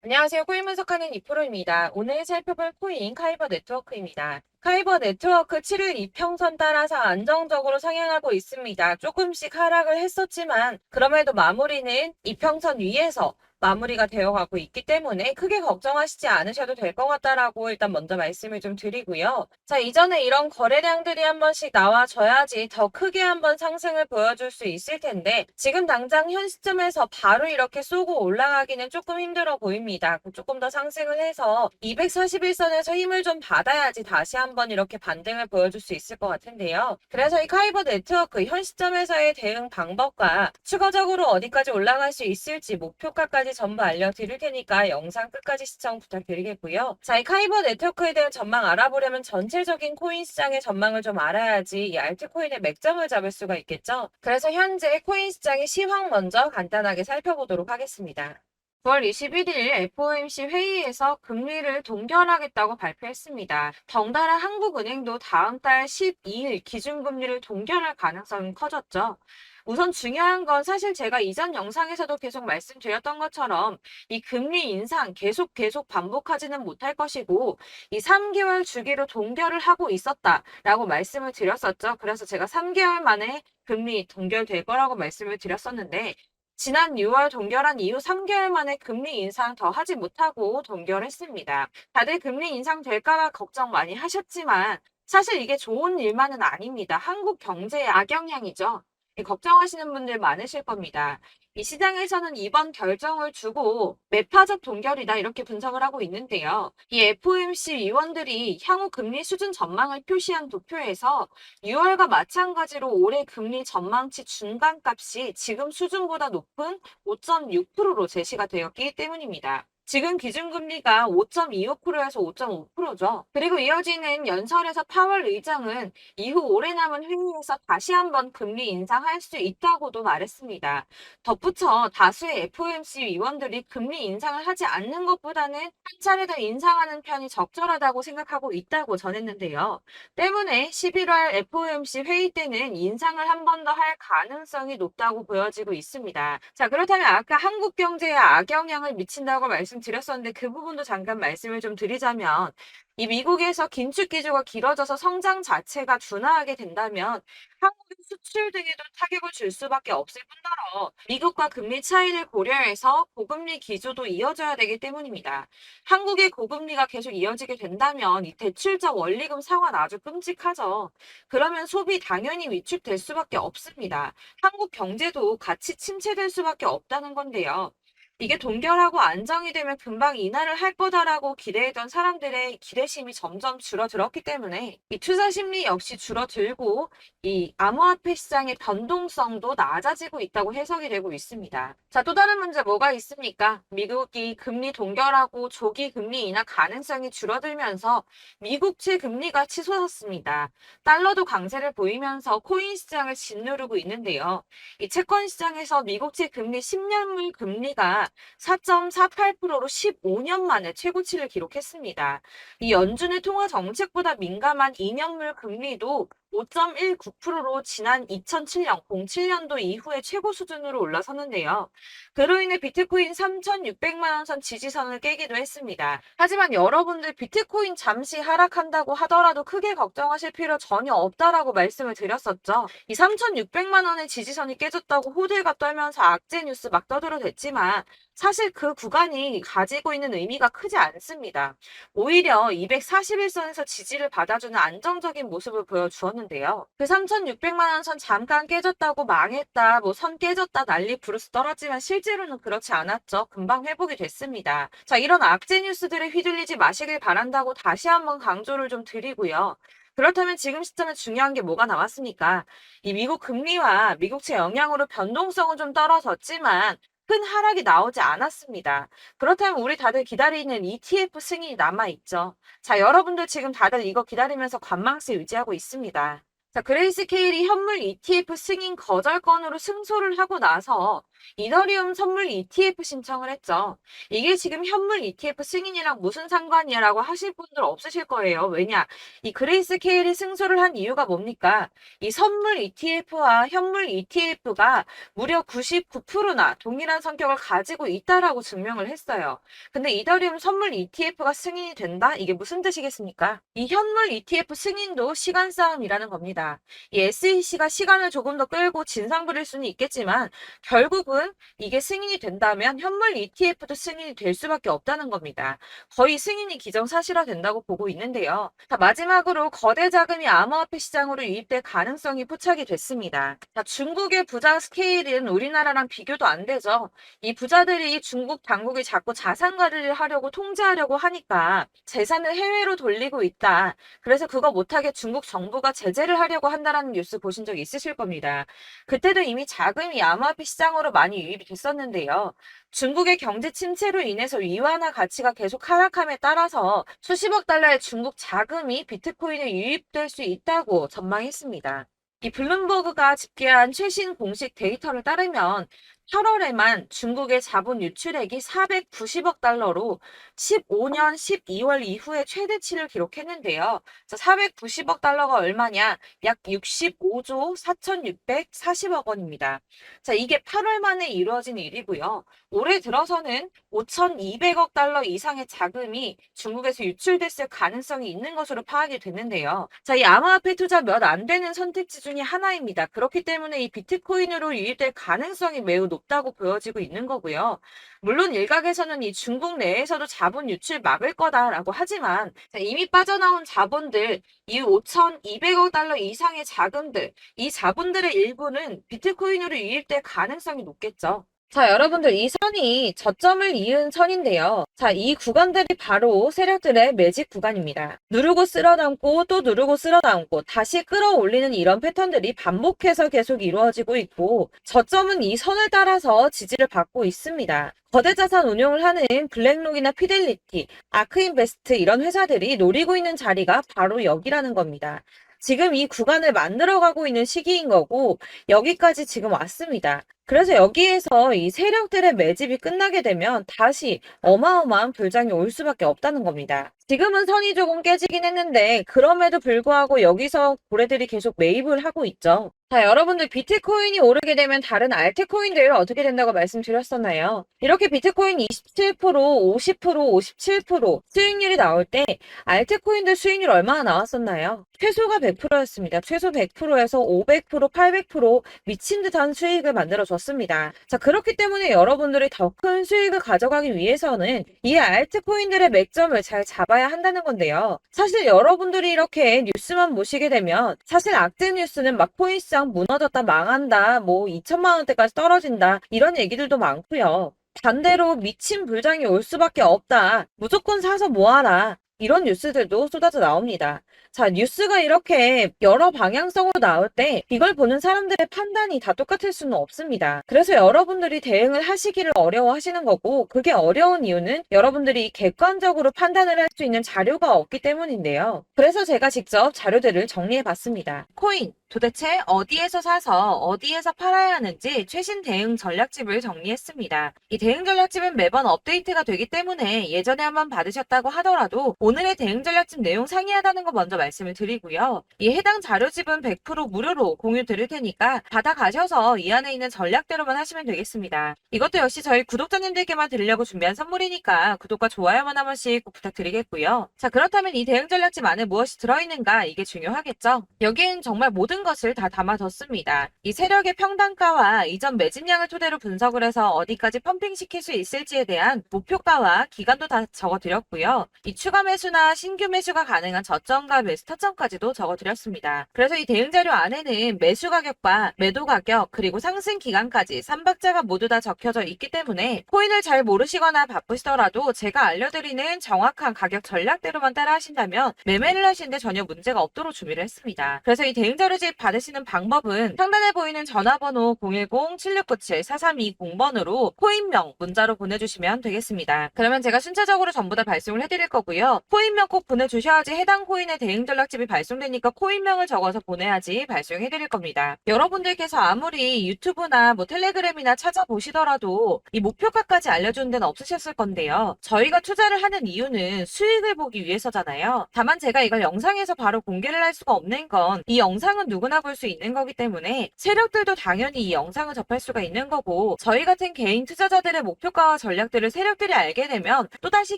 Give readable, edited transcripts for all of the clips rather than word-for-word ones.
안녕하세요. 코인 분석하는 이프로입니다. 오늘 살펴볼 코인 카이버 네트워크입니다. 카이버 네트워크 7일 이평선 따라서 안정적으로 상향하고 있습니다. 조금씩 하락을 했었지만 그럼에도 마무리는 이평선 위에서 마무리가 되어가고 있기 때문에 크게 걱정하시지 않으셔도 될 것 같다라고 일단 먼저 말씀을 좀 드리고요. 자, 이전에 이런 거래량들이 한 번씩 나와줘야지 더 크게 한번 상승을 보여줄 수 있을 텐데 지금 당장 현 시점에서 바로 이렇게 쏘고 올라가기는 조금 힘들어 보입니다. 조금 더 상승을 해서 241선에서 힘을 좀 받아야지 다시 한번 이렇게 반등을 보여줄 수 있을 것 같은데요. 그래서 이 카이버 네트워크 현 시점에서의 대응 방법과 추가적으로 어디까지 올라갈 수 있을지 목표가까지 전부 알려드릴 테니까 영상 끝까지 시청 부탁드리겠고요. 자, 이 카이버 네트워크에 대한 전망 알아보려면 전체적인 코인 시장의 전망을 좀 알아야지 이 알트코인의 맥점을 잡을 수가 있겠죠. 그래서 현재 코인 시장의 시황 먼저 간단하게 살펴보도록 하겠습니다. 9월 21일 FOMC 회의에서 금리를 동결하겠다고 발표했습니다. 덩달아 한국은행도 다음 달 12일 기준금리를 동결할 가능성이 커졌죠. 우선 중요한 건 사실 제가 이전 영상에서도 계속 말씀드렸던 것처럼 이 금리 인상 계속 반복하지는 못할 것이고 이 3개월 주기로 동결을 하고 있었다라고 말씀을 드렸었죠. 그래서 제가 3개월 만에 금리 동결될 거라고 말씀을 드렸었는데 지난 6월 동결한 이후 3개월 만에 금리 인상 더 하지 못하고 동결했습니다. 다들 금리 인상 될까봐 걱정 많이 하셨지만 사실 이게 좋은 일만은 아닙니다. 한국 경제에 악영향이죠. 걱정하시는 분들 많으실 겁니다. 이 시장에서는 이번 결정을 두고 매파적 동결이다 이렇게 분석을 하고 있는데요. 이 FOMC 위원들이 향후 금리 수준 전망을 표시한 도표에서 6월과 마찬가지로 올해 금리 전망치 중간값이 지금 수준보다 높은 5.6%로 제시가 되었기 때문입니다. 지금 기준금리가 5.25%에서 5.5%죠. 그리고 이어지는 연설에서 파월 의장은 이후 오래 남은 회의에서 다시 한번 금리 인상할 수 있다고도 말했습니다. 덧붙여 다수의 FOMC 위원들이 금리 인상을 하지 않는 것보다는 한 차례 더 인상하는 편이 적절하다고 생각하고 있다고 전했는데요. 때문에 11월 FOMC 회의 때는 인상을 한 번 더 할 가능성이 높다고 보여지고 있습니다. 자, 그렇다면 아까 한국 경제에 악영향을 미친다고 말씀드렸었는데 그 부분도 잠깐 말씀을 좀 드리자면 이 미국에서 긴축 기조가 길어져서 성장 자체가 둔화하게 된다면 한국의 수출 등에도 타격을 줄 수밖에 없을 뿐더러 미국과 금리 차이를 고려해서 고금리 기조도 이어져야 되기 때문입니다. 한국의 고금리가 계속 이어지게 된다면 이 대출적 원리금 상환 아주 끔찍하죠. 그러면 소비 당연히 위축될 수밖에 없습니다. 한국 경제도 같이 침체될 수밖에 없다는 건데요. 이게 동결하고 안정이 되면 금방 인하를 할 거다라고 기대했던 사람들의 기대심이 점점 줄어들었기 때문에 이 투자 심리 역시 줄어들고 이 암호화폐 시장의 변동성도 낮아지고 있다고 해석이 되고 있습니다. 자, 또 다른 문제 뭐가 있습니까? 미국이 금리 동결하고 조기 금리 인하 가능성이 줄어들면서 미국채 금리가 치솟았습니다. 달러도 강세를 보이면서 코인 시장을 짓누르고 있는데요. 이 채권 시장에서 미국채 금리 10년물 금리가 4.48%로 15년 만에 최고치를 기록했습니다. 이 연준의 통화 정책보다 민감한 2년물 금리도 5.19%로 지난 2007년, 07년도 이후에 최고 수준으로 올라섰는데요. 그로 인해 비트코인 3,600만 원 선 지지선을 깨기도 했습니다. 하지만 여러분들 비트코인 잠시 하락한다고 하더라도 크게 걱정하실 필요 전혀 없다라고 말씀을 드렸었죠. 이 3,600만 원의 지지선이 깨졌다고 호들갑 떨면서 악재 뉴스 막 떠들어댔지만 사실 그 구간이 가지고 있는 의미가 크지 않습니다. 오히려 241선에서 지지를 받아주는 안정적인 모습을 보여주었는데요. 그 3,600만 원 선 잠깐 깨졌다고 망했다, 뭐 선 깨졌다 난리 부르스 떨었지만 실제로는 그렇지 않았죠. 금방 회복이 됐습니다. 자, 이런 악재 뉴스들에 휘둘리지 마시길 바란다고 다시 한번 강조를 좀 드리고요. 그렇다면 지금 시점에 중요한 게 뭐가 남았습니까? 이 미국 금리와 미국채 영향으로 변동성은 좀 떨어졌지만 큰 하락이 나오지 않았습니다. 그렇다면 우리 다들 기다리는 ETF 승인이 남아있죠. 자, 여러분들 지금 다들 이거 기다리면서 관망세 유지하고 있습니다. 자, 그레이스케일이 현물 ETF 승인 거절 건으로 승소를 하고 나서 이더리움 선물 ETF 신청을 했죠. 이게 지금 현물 ETF 승인이랑 무슨 상관이야라고 하실 분들 없으실 거예요. 왜냐? 이 그레이스케일이 승소를 한 이유가 뭡니까? 이 선물 ETF와 현물 ETF가 무려 99%나 동일한 성격을 가지고 있다라고 증명을 했어요. 근데 이더리움 선물 ETF가 승인이 된다? 이게 무슨 뜻이겠습니까? 이 현물 ETF 승인도 시간 싸움이라는 겁니다. 이 SEC가 시간을 조금 더 끌고 진상 부릴 수는 있겠지만 결국은 이게 승인이 된다면 현물 ETF도 승인이 될 수밖에 없다는 겁니다. 거의 승인이 기정사실화 된다고 보고 있는데요. 자, 마지막으로 거대 자금이 암호화폐 시장으로 유입될 가능성이 포착이 됐습니다. 자, 중국의 부자 스케일은 우리나라랑 비교도 안 되죠. 이 부자들이 중국 당국이 자꾸 자산 관리를 하려고 통제하려고 하니까 재산을 해외로 돌리고 있다. 그래서 그거 못하게 중국 정부가 제재를 하려고 한다라는 뉴스 보신 적 있으실 겁니다. 그때도 이미 자금이 암호화폐 시장으로 많이 유입이 됐었는데요. 중국의 경제 침체로 인해서 위안화 가치가 계속 하락함에 따라서 수십억 달러의 중국 자금이 비트코인에 유입될 수 있다고 전망했습니다. 이 블룸버그가 집계한 최신 공식 데이터를 따르면 8월에만 중국의 자본 유출액이 490억 달러로 15년 12월 이후에 최대치를 기록했는데요. 자, 490억 달러가 얼마냐? 약 65조 4,640억 원입니다. 자, 이게 8월 만에 이루어진 일이고요. 올해 들어서는 5,200억 달러 이상의 자금이 중국에서 유출됐을 가능성이 있는 것으로 파악이 됐는데요. 자, 이 암호화폐 투자 몇 안 되는 선택지 중에 하나입니다. 그렇기 때문에 이 비트코인으로 유입될 가능성이 매우 높다고 보여지고 있는 거고요. 물론 일각에서는 이 중국 내에서도 자본 유출 막을 거다라고 하지만 이미 빠져나온 자본들, 이 5,200억 달러 이상의 자금들, 이 자본들의 일부는 비트코인으로 유입될 가능성이 높겠죠. 자, 여러분들 이 선이 저점을 이은 선인데요. 자, 이 구간들이 바로 세력들의 매집 구간입니다. 누르고 쓸어담고 또 누르고 쓸어담고 다시 끌어올리는 이런 패턴들이 반복해서 계속 이루어지고 있고 저점은 이 선을 따라서 지지를 받고 있습니다. 거대 자산 운용을 하는 블랙록이나 피델리티, 아크인베스트 이런 회사들이 노리고 있는 자리가 바로 여기라는 겁니다. 지금 이 구간을 만들어가고 있는 시기인 거고 여기까지 지금 왔습니다. 그래서 여기에서 이 세력들의 매집이 끝나게 되면 다시 어마어마한 불장이 올 수밖에 없다는 겁니다. 지금은 선이 조금 깨지긴 했는데 그럼에도 불구하고 여기서 고래들이 계속 매입을 하고 있죠. 자, 여러분들 비트코인이 오르게 되면 다른 알트코인들 어떻게 된다고 말씀드렸었나요? 이렇게 비트코인 27%, 50%, 57% 수익률이 나올 때 알트코인들 수익률 얼마나 나왔었나요? 최소가 100%였습니다. 최소 100%에서 500%, 800% 미친 듯한 수익을 만들어줬습니다. 자, 그렇기 때문에 여러분들이 더 큰 수익을 가져가기 위해서는 이 알트코인들의 맥점을 잘 잡아야 한다는 건데요. 사실 여러분들이 이렇게 뉴스만 보시게 되면 사실 악재 뉴스는 막 코인 시장 무너졌다, 망한다, 뭐 2천만 원대까지 떨어진다 이런 얘기들도 많고요. 반대로 미친 불장이 올 수밖에 없다. 무조건 사서 모아라. 이런 뉴스들도 쏟아져 나옵니다. 자, 뉴스가 이렇게 여러 방향성으로 나올 때 이걸 보는 사람들의 판단이 다 똑같을 수는 없습니다. 그래서 여러분들이 대응을 하시기를 어려워하시는 거고 그게 어려운 이유는 여러분들이 객관적으로 판단을 할 수 있는 자료가 없기 때문인데요. 그래서 제가 직접 자료들을 정리해 봤습니다. 코인 도대체 어디에서 사서 어디에서 팔아야 하는지 최신 대응 전략집을 정리했습니다. 이 대응 전략집은 매번 업데이트가 되기 때문에 예전에 한번 받으셨다고 하더라도 오늘의 대응 전략집 내용 상이하다는 거 먼저 말씀을 드리고요. 이 해당 자료집은 100% 무료로 공유 드릴 테니까 받아가셔서 이 안에 있는 전략대로만 하시면 되겠습니다. 이것도 역시 저희 구독자님들께만 드리려고 준비한 선물이니까 구독과 좋아요만 한 번씩 꼭 부탁드리겠고요. 자, 그렇다면 이 대응 전략집 안에 무엇이 들어있는가 이게 중요하겠죠? 여기엔 정말 모든 것을 다 담아뒀습니다. 이 세력의 평단가와 이전 매집량을 토대로 분석을 해서 어디까지 펌핑시킬 수 있을지에 대한 목표가와 기간도 다 적어드렸고요. 이 추가 매수나 신규 매수가 가능한 저점과 매수 타점까지도 적어드렸습니다. 그래서 이 대응 자료 안에는 매수 가격과 매도 가격 그리고 상승 기간까지 3박자가 모두 다 적혀져 있기 때문에 코인을 잘 모르시거나 바쁘시더라도 제가 알려드리는 정확한 가격 전략대로만 따라 하신다면 매매를 하시는데 전혀 문제가 없도록 준비를 했습니다. 그래서 이 대응 자료집 수익 받으시는 방법은 상단에 보이는 전화번호 010-7697-4320번으로 코인명 문자로 보내주시면 되겠습니다. 그러면 제가 순차적으로 전부 다 발송을 해드릴 거고요. 코인명 꼭 보내주셔야지 해당 코인의 대응 전략집이 발송되니까 코인명을 적어서 보내야지 발송해드릴 겁니다. 여러분들께서 아무리 유튜브나 뭐 텔레그램이나 찾아보시더라도 이 목표가까지 알려주는 데는 없으셨을 건데요. 저희가 투자를 하는 이유는 수익을 보기 위해서잖아요. 다만 제가 이걸 영상에서 바로 공개를 할 수가 없는 건 이 영상은 누구나 볼 수 있는 거기 때문에 세력들도 당연히 이 영상을 접할 수가 있는 거고, 저희 같은 개인 투자자들의 목표가와 전략들을 세력들이 알게 되면 또다시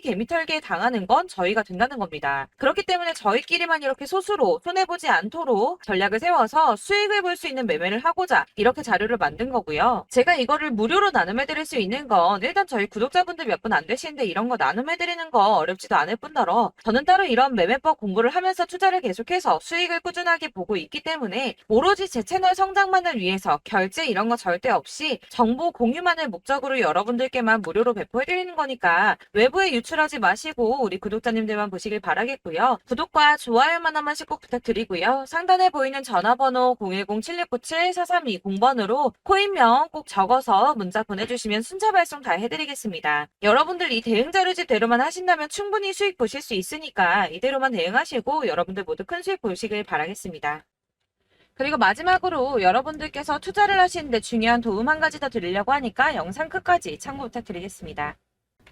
개미털기에 당하는 건 저희가 된다는 겁니다. 그렇기 때문에 저희끼리만 이렇게 소수로 손해보지 않도록 전략을 세워서 수익을 볼 수 있는 매매를 하고자 이렇게 자료를 만든 거고요. 제가 이거를 무료로 나눔해드릴 수 있는 건 일단 저희 구독자분들 몇 분 안 되시는데 이런 거 나눔해드리는 거 어렵지도 않을 뿐더러 저는 따로 이런 매매법 공부를 하면서 투자를 계속해서 수익을 꾸준하게 보고 있기 때문에 오로지 제 채널 성장만을 위해서 결제 이런 거 절대 없이 정보 공유만을 목적으로 여러분들께만 무료로 배포해드리는 거니까 외부에 유출하지 마시고 우리 구독자님들만 보시길 바라겠고요. 구독과 좋아요만 한 번씩 꼭 부탁드리고요. 상단에 보이는 전화번호 010-7697-4320번으로 코인명 꼭 적어서 문자 보내주시면 순차 발송 다 해드리겠습니다. 여러분들 이 대응 자료집대로만 하신다면 충분히 수익 보실 수 있으니까 이대로만 대응하시고 여러분들 모두 큰 수익 보시길 바라겠습니다. 그리고 마지막으로 여러분들께서 투자를 하시는데 중요한 도움 한 가지 더 드리려고 하니까 영상 끝까지 참고 부탁드리겠습니다.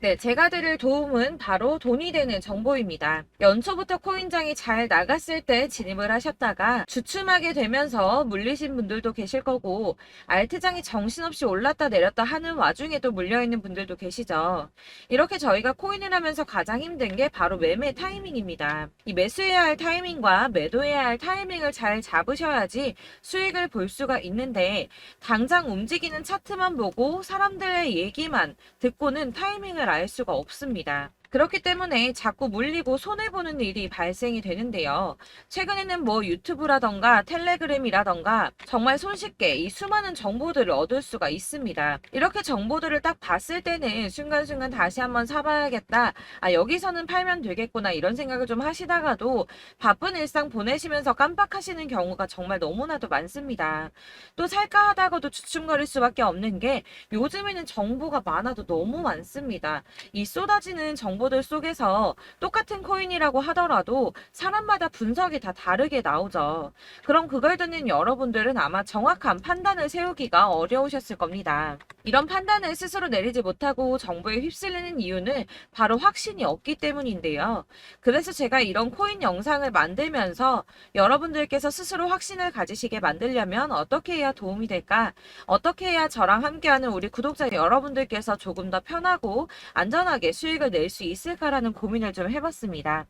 네, 제가 드릴 도움은 바로 돈이 되는 정보입니다. 연초부터 코인장이 잘 나갔을 때 진입을 하셨다가 주춤하게 되면서 물리신 분들도 계실 거고, 알트장이 정신없이 올랐다 내렸다 하는 와중에도 물려있는 분들도 계시죠. 이렇게 저희가 코인을 하면서 가장 힘든 게 바로 매매 타이밍입니다. 이 매수해야 할 타이밍과 매도해야 할 타이밍을 잘 잡으셔야지 수익을 볼 수가 있는데, 당장 움직이는 차트만 보고 사람들의 얘기만 듣고는 타이밍을 알 수가 없습니다. 그렇기 때문에 자꾸 물리고 손해보는 일이 발생이 되는데요. 최근에는 뭐 유튜브라던가 텔레그램이라던가 정말 손쉽게 이 수많은 정보들을 얻을 수가 있습니다. 이렇게 정보들을 딱 봤을 때는 순간순간 다시 한번 사봐야겠다, 아 여기서는 팔면 되겠구나 이런 생각을 좀 하시다가도 바쁜 일상 보내시면서 깜빡하시는 경우가 정말 너무나도 많습니다. 또 살까 하다가도 주춤거릴 수밖에 없는 게 요즘에는 정보가 많아도 너무 많습니다. 이 쏟아지는 정보들 속에서 똑같은 코인이라고 하더라도 사람마다 분석이 다 다르게 나오죠. 그럼 그걸 듣는 여러분들은 아마 정확한 판단을 세우기가 어려우셨을 겁니다. 이런 판단을 스스로 내리지 못하고 정보에 휩쓸리는 이유는 바로 확신이 없기 때문인데요. 그래서 제가 이런 코인 영상을 만들면서 여러분들께서 스스로 확신을 가지시게 만들려면 어떻게 해야 도움이 될까? 어떻게 해야 저랑 함께하는 우리 구독자 여러분들께서 조금 더 편하고 안전하게 수익을 낼 수 있을까라는 고민을 좀 해봤습니다.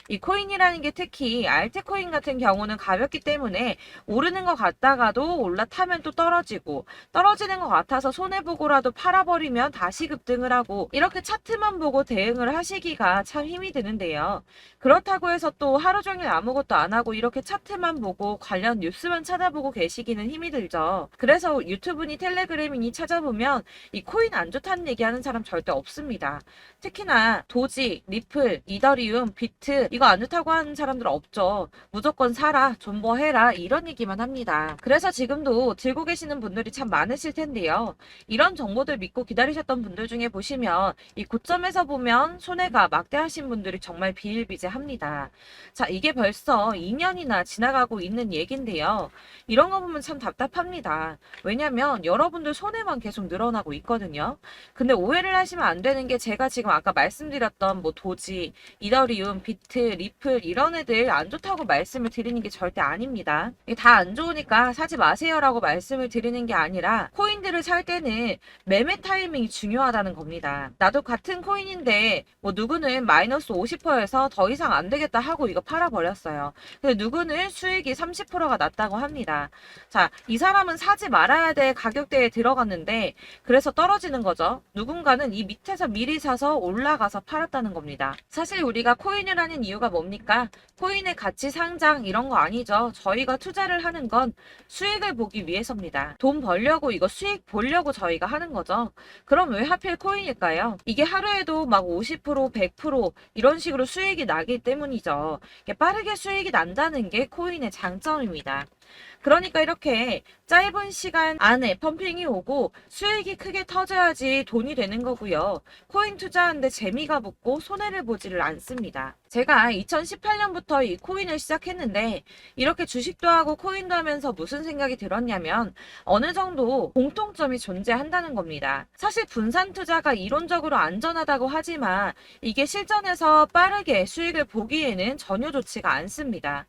이 코인이라는 게 특히 알트코인 같은 경우는 가볍기 때문에 오르는 것 같다가도 올라타면 또 떨어지고, 떨어지는 것 같아서 손해보고라도 팔아버리면 다시 급등을 하고, 이렇게 차트만 보고 대응을 하시기가 참 힘이 드는데요. 그렇다고 해서 또 하루 종일 아무것도 안 하고 이렇게 차트만 보고 관련 뉴스만 찾아보고 계시기는 힘이 들죠. 그래서 유튜브니 텔레그램이니 찾아보면 이 코인 안 좋다는 얘기하는 사람 절대 없습니다. 특히나 도지, 리플, 이더리움, 비트 이거 안 좋다고 하는 사람들 없죠. 무조건 사라, 존버해라 이런 얘기만 합니다. 그래서 지금도 들고 계시는 분들이 참 많으실 텐데요. 이런 정보들 믿고 기다리셨던 분들 중에 보시면 이 고점에서 보면 손해가 막대하신 분들이 정말 비일비재합니다. 자, 이게 벌써 2년이나 지나가고 있는 얘긴데요. 이런 거 보면 참 답답합니다. 왜냐면 여러분들 손해만 계속 늘어나고 있거든요. 근데 오해를 하시면 안 되는 게, 제가 지금 아까 말씀드렸던 뭐 도지, 이더리움, 비트, 리플 이런 애들 안 좋다고 말씀을 드리는 게 절대 아닙니다. 다 안 좋으니까 사지 마세요라고 말씀을 드리는 게 아니라, 코인들을 살 때는 매매 타이밍이 중요하다는 겁니다. 나도 같은 코인인데 뭐 누구는 마이너스 50%에서 더 이상 안 되겠다 하고 이거 팔아버렸어요. 근데 누구는 수익이 30%가 났다고 합니다. 자, 이 사람은 사지 말아야 될 가격대에 들어갔는데 그래서 떨어지는 거죠. 누군가는 이 밑에서 미리 사서 올라가서 팔았다는 겁니다. 사실 우리가 코인을 하는 이유가 뭡니까? 코인의 가치 상장 이런 거 아니죠. 저희가 투자를 하는 건 수익을 보기 위해서입니다. 돈 벌려고, 이거 수익 보려고 저희가 하는 거죠. 그럼 왜 하필 코인일까요? 이게 하루에도 막 50%, 100% 이런 식으로 수익이 나기 때문이죠. 빠르게 수익이 난다는 게 코인의 장점입니다. 그러니까 이렇게 짧은 시간 안에 펌핑이 오고 수익이 크게 터져야지 돈이 되는 거고요. 코인 투자하는데 재미가 붙고 손해를 보지를 않습니다. 제가 2018년부터 이 코인을 시작했는데 이렇게 주식도 하고 코인도 하면서 무슨 생각이 들었냐면 어느 정도 공통점이 존재한다는 겁니다. 사실 분산 투자가 이론적으로 안전하다고 하지만 이게 실전에서 빠르게 수익을 보기에는 전혀 좋지가 않습니다.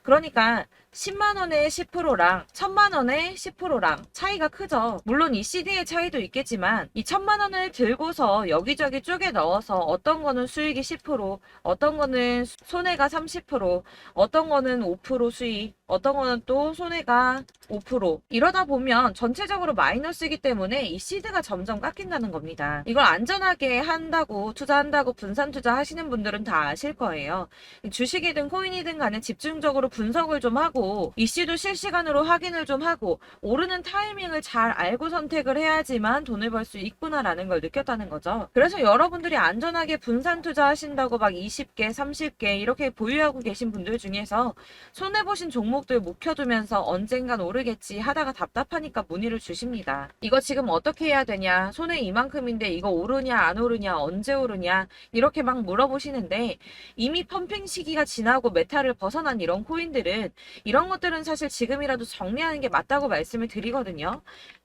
그러니까 10만 원에 10%랑 1000만 원에 10%랑 차이가 크죠. 물론 이 CD의 차이도 있겠지만 이 1000만 원을 들고서 여기저기 쪼개 넣어서 어떤 거는 수익이 10%, 어떤 거는 손해가 30%, 어떤 거는 5% 수익, 어떤 거는 또 손해가 5%. 이러다 보면 전체적으로 마이너스이기 때문에 이 시드가 점점 깎인다는 겁니다. 이걸 안전하게 한다고 투자한다고 분산 투자하시는 분들은 다 아실 거예요. 주식이든 코인이든 간에 집중적으로 분석을 좀 하고 이슈도 실시간으로 확인을 좀 하고 오르는 타이밍을 잘 알고 선택을 해야지만 돈을 벌 수 있구나라는 걸 느꼈다는 거죠. 그래서 여러분들이 안전하게 분산 투자하신다고 막 20개, 30개 이렇게 보유하고 계신 분들 중에서 손해보신 종목들 묵혀두면서 언젠간 오르겠지 하다가 답답하니까 문의를 주십니다. 이거 지금 어떻게 해야 되냐? 손해 이만큼인데 이거 오르냐 안 오르냐 언제 오르냐 이렇게 막 물어보시는데 이미 펌핑 시기가 지나고 메타를 벗어난 이런 코인들은 이런 것들은 사실 지금이라도 정리하는 게 맞다고 말씀을 드리거든요.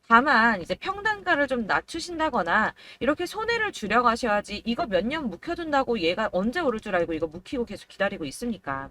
다만 이제 평단가를 좀 낮추신다거나 이렇게 손해를 줄여가셔야지 이거 몇 년 묵혀둔다고 얘가 언제 오를 줄 알고 이거 묵히고 계속 기다리고 있습니까?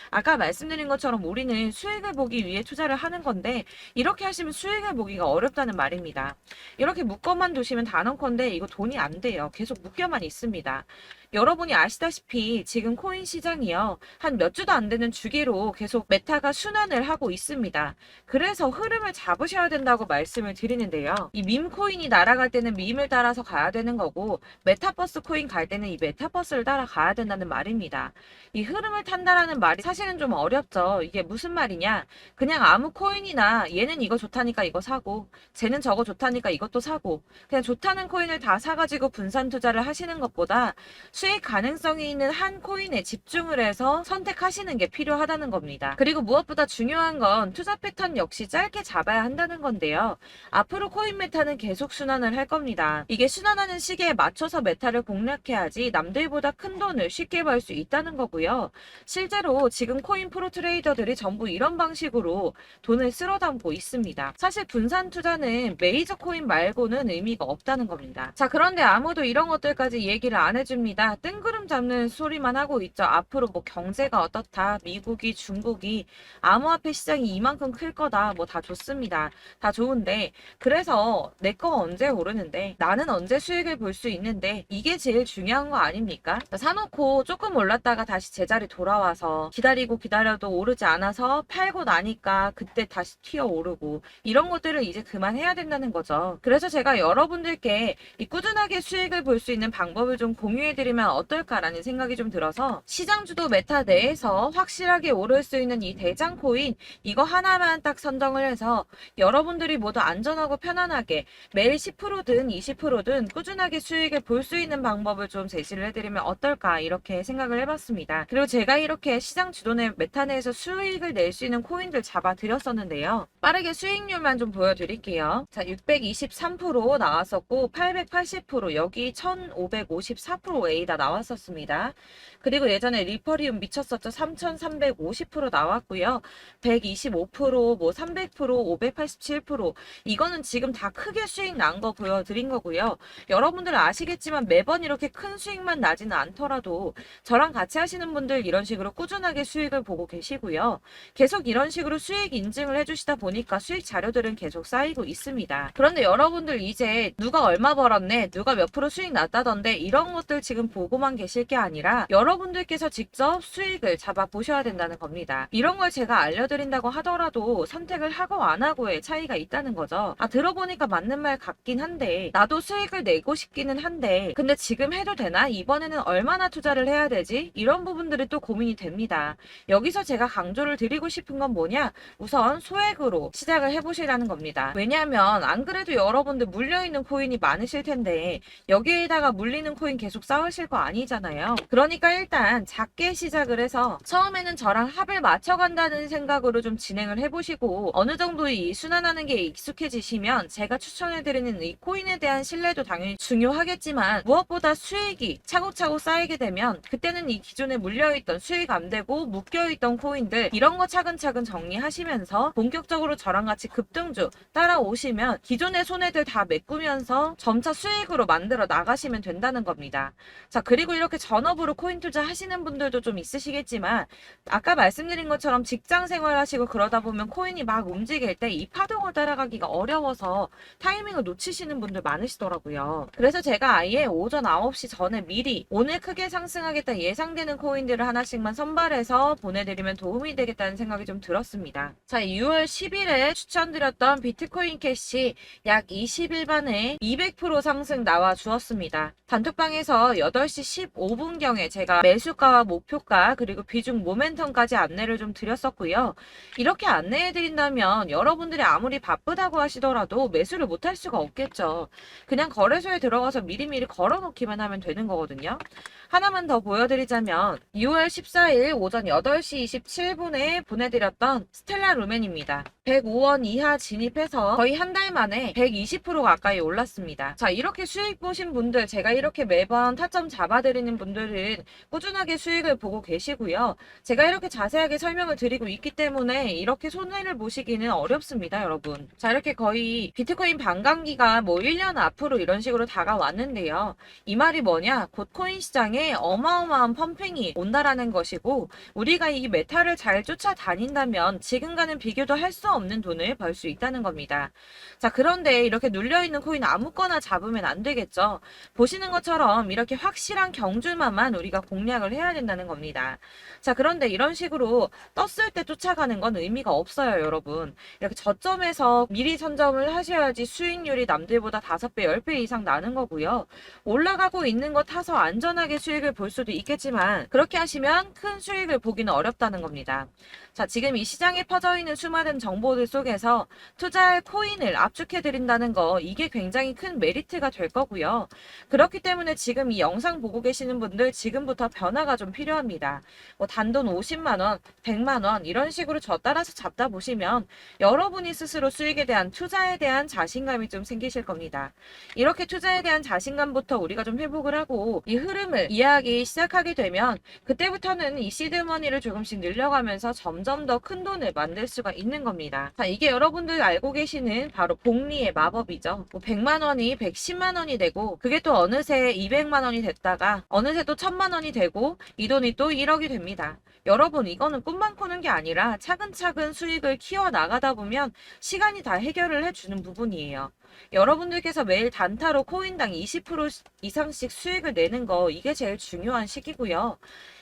아까 말씀드린 것처럼 우리는 수익을 보기 위해 투자를 하는 건데 이렇게 하시면 수익을 보기가 어렵다는 말입니다. 이렇게 묶어만 두시면 단언컨대 이거 돈이 안 돼요. 계속 묶여만 있습니다. 여러분이 아시다시피 지금 코인 시장이요. 한 몇 주도 안 되는 주기로 계속 메타가 순환을 하고 있습니다. 그래서 흐름을 잡으셔야 된다고 말씀을 드리는데요. 이 밈 코인이 날아갈 때는 밈을 따라서 가야 되는 거고 메타버스 코인 갈 때는 이 메타버스를 따라가야 된다는 말입니다. 이 흐름을 탄다라는 말이 사실은 좀 어렵죠. 이게 무슨 말이냐? 그냥 아무 코인이나 얘는 이거 좋다니까 이거 사고 쟤는 저거 좋다니까 이것도 사고 그냥 좋다는 코인을 다 사가지고 분산 투자를 하시는 것보다 수익 가능성이 있는 한 코인에 집중을 해서 선택하시는 게 필요하다는 겁니다. 그리고 무엇보다 중요한 건 투자 패턴 역시 짧게 잡아야 한다는 건데요. 앞으로 코인 메타는 계속 순환을 할 겁니다. 이게 순환하는 시기에 맞춰서 메타를 공략해야지 남들보다 큰 돈을 쉽게 벌 수 있다는 거고요. 실제로 지금 코인 프로 트레이더들이 전부 이런 방식으로 돈을 쓸어 담고 있습니다. 사실 분산 투자는 메이저 코인 말고는 의미가 없다는 겁니다. 자, 그런데 아무도 이런 것들까지 얘기를 안 해줍니다. 뜬구름 잡는 소리만 하고 있죠. 앞으로 뭐 경제가 어떻다, 미국이, 중국이, 암호화폐 시장이 이만큼 클 거다, 뭐 다 좋습니다. 다 좋은데, 그래서 내 거 언제 오르는데, 나는 언제 수익을 볼 수 있는데, 이게 제일 중요한 거 아닙니까? 사놓고 조금 올랐다가 다시 제자리 돌아와서 기다리고 기다려도 오르지 않아서 팔고 나니까 그때 다시 튀어 오르고, 이런 것들을 이제 그만해야 된다는 거죠. 그래서 제가 여러분들께 이 꾸준하게 수익을 볼 수 있는 방법을 좀 공유해드리면 어떨까라는 생각이 좀 들어서 시장주도 메타 내에서 확실하게 오를 수 있는 이 대장 코인 이거 하나만 딱 선정을 해서 여러분들이 모두 안전하고 편안하게 매일 10%든 20%든 꾸준하게 수익을 볼 수 있는 방법을 좀 제시를 해드리면 어떨까 이렇게 생각을 해봤습니다. 그리고 제가 이렇게 시장 주도내 메타 내에서 수익을 낼 수 있는 코인들 잡아드렸었는데요. 빠르게 수익률만 좀 보여드릴게요. 자, 623% 나왔었고 880% 여기 1554% A 다 나왔었습니다. 그리고 예전에 리퍼리움 미쳤었죠. 3350% 나왔고요. 125%, 뭐 300%, 587% 이거는 지금 다 크게 수익 난 거 보여드린 거고요. 여러분들 아시겠지만 매번 이렇게 큰 수익만 나지는 않더라도 저랑 같이 하시는 분들 이런 식으로 꾸준하게 수익을 보고 계시고요. 계속 이런 식으로 수익 인증을 해주시다 보니까 수익 자료들은 계속 쌓이고 있습니다. 그런데 여러분들 이제 누가 얼마 벌었네, 누가 몇 프로 수익 났다던데 이런 것들 지금 보고만 계실 게 아니라 여러분들께서 직접 수익을 잡아 보셔야 된다는 겁니다. 이런 걸 제가 알려드린다고 하더라도 선택을 하고 안 하고의 차이가 있다는 거죠. 아, 들어보니까 맞는 말 같긴 한데 나도 수익을 내고 싶기는 한데 근데 지금 해도 되나? 이번에는 얼마나 투자를 해야 되지? 이런 부분들이 또 고민이 됩니다. 여기서 제가 강조를 드리고 싶은 건 뭐냐? 우선 소액으로 시작을 해보시라는 겁니다. 왜냐하면 안 그래도 여러분들 물려있는 코인이 많으실 텐데 여기에다가 물리는 코인 계속 쌓으실 거 아니잖아요. 거잖아요. 그러니까 일단 작게 시작을 해서 처음에는 저랑 합을 맞춰간다는 생각으로 좀 진행을 해보시고 어느 정도 이 순환하는 게 익숙해지시면 제가 추천해드리는 이 코인에 대한 신뢰도 당연히 중요하겠지만 무엇보다 수익이 차곡차곡 쌓이게 되면 그때는 이 기존에 물려있던 수익 안 되고 묶여있던 코인들 이런 거 차근차근 정리하시면서 본격적으로 저랑 같이 급등주 따라오시면 기존의 손해들 다 메꾸면서 점차 수익으로 만들어 나가시면 된다는 겁니다. 자, 그리고 이렇게 전업으로 코인 투자 하시는 분들도 좀 있으시겠지만 아까 말씀드린 것처럼 직장 생활하시고 그러다 보면 코인이 막 움직일 때 이 파동을 따라가기가 어려워서 타이밍을 놓치시는 분들 많으시더라고요. 그래서 제가 아예 오전 9시 전에 미리 오늘 크게 상승하겠다 예상되는 코인들을 하나씩만 선발해서 보내드리면 도움이 되겠다는 생각이 좀 들었습니다. 자, 6월 10일에 추천드렸던 비트코인 캐시 약 20일 만에 200% 상승 나와 주었습니다. 단톡방에서 8시 15분경에 제가 매수가와 목표가 그리고 비중 모멘텀까지 안내를 좀 드렸었고요. 이렇게 안내해드린다면 여러분들이 아무리 바쁘다고 하시더라도 매수를 못할 수가 없겠죠. 그냥 거래소에 들어가서 미리미리 걸어놓기만 하면 되는 거거든요. 하나만 더 보여드리자면 6월 14일 오전 8시 27분에 보내드렸던 스텔라 루멘입니다. 105원 이하 진입해서 거의 한 달 만에 120% 가까이 올랐습니다. 자, 이렇게 수익 보신 분들, 제가 이렇게 매번 타점 잡아드리는 분들은 꾸준하게 수익을 보고 계시고요. 제가 이렇게 자세하게 설명을 드리고 있기 때문에 이렇게 손해를 보시기는 어렵습니다, 여러분. 자, 이렇게 거의 비트코인 반감기가 뭐 1년 앞으로 이런 식으로 다가왔는데요. 이 말이 뭐냐? 곧 코인 시장에 어마어마한 펌핑이 온다라는 것이고 우리가 이 메타를 잘 쫓아다닌다면 지금과는 비교도 할 수 없는 돈을 벌 수 있다는 겁니다. 자, 그런데 이렇게 눌려있는 코인 아무거나 잡으면 안 되겠죠. 보시는 것처럼 이렇게 확실한 경주만만 우리가 공략을 해야 된다는 겁니다. 자, 그런데 이런 식으로 떴을 때 쫓아가는 건 의미가 없어요, 여러분. 이렇게 저점에서 미리 선점을 하셔야지 수익률이 남들보다 5배, 10배 이상 나는 거고요. 올라가고 있는 거 타서 안전하게 수익을 볼 수도 있겠지만 그렇게 하시면 큰 수익을 보기는 어렵다는 겁니다. 자, 지금 이 시장에 퍼져 있는 수많은 정보들 속에서 투자할 코인을 압축해드린다는 거 이게 굉장히 큰 메리트가 될 거고요. 그렇기 때문에 지금 이 영상 보고 계시는 분들 지금부터 변화가 좀 필요합니다. 뭐 단돈 50만원, 100만원 이런 식으로 저 따라서 잡다 보시면 여러분이 스스로 수익에 대한 투자에 대한 자신감이 좀 생기실 겁니다. 이렇게 투자에 대한 자신감부터 우리가 좀 회복을 하고 이 흐름을 이해하기 시작하게 되면 그때부터는 이 시드머니를 조금씩 늘려가면서 점점 더 큰 돈을 만들 수가 있는 겁니다. 자, 이게 여러분들 알고 계시는 바로 복리의 마법이죠. 뭐 100만원이 110만원이 되고 그게 또 어느새 200만원이 됐다가 어느새 또 1000만원이 되고 이 돈이 또 1억이 됩니다. 여러분, 이거는 꿈만 꾸는 게 아니라 차근차근 수익을 키워나가다 보면 시간이 다 해결을 해주는 부분이에요. 여러분들께서 매일 단타로 코인당 20% 이상씩 수익을 내는 거 이게 제일 중요한 시기고요.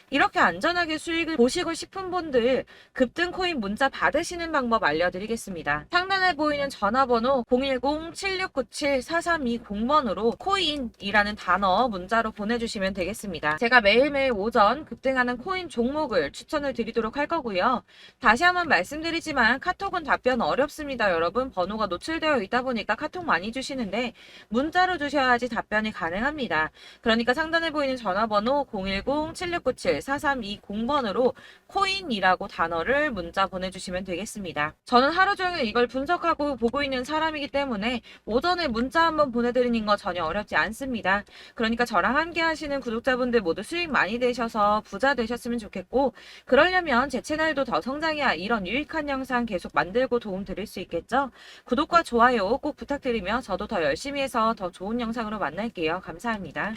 이렇게 안전하게 수익을 보시고 싶은 분들 급등 코인 문자 받으시는 방법 알려드리겠습니다. 상단에 보이는 전화번호 010-7697-4320번으로 코인이라는 단어 문자로 보내주시면 되겠습니다. 제가 매일매일 오전 급등하는 코인 종목을 추천을 드리도록 할 거고요. 다시 한번 말씀드리지만 카톡은 답변 어렵습니다. 여러분, 번호가 노출되어 있다 보니까 카톡 많이 주시는데 문자로 주셔야지 답변이 가능합니다. 그러니까 상단에 보이는 전화번호 010-7697-4320번으로 코인이라고 단어를 문자 보내주시면 되겠습니다. 저는 하루 종일 이걸 분석하고 보고 있는 사람이기 때문에 오전에 문자 한번 보내드리는 거 전혀 어렵지 않습니다. 그러니까 저랑 함께 하시는 구독자분들 모두 수익 많이 되셔서 부자 되셨으면 좋겠고 그러려면 제 채널도 더 성장해야 이런 유익한 영상 계속 만들고 도움 드릴 수 있겠죠? 구독과 좋아요 꼭 부탁드리며 저도 더 열심히 해서 더 좋은 영상으로 만날게요. 감사합니다.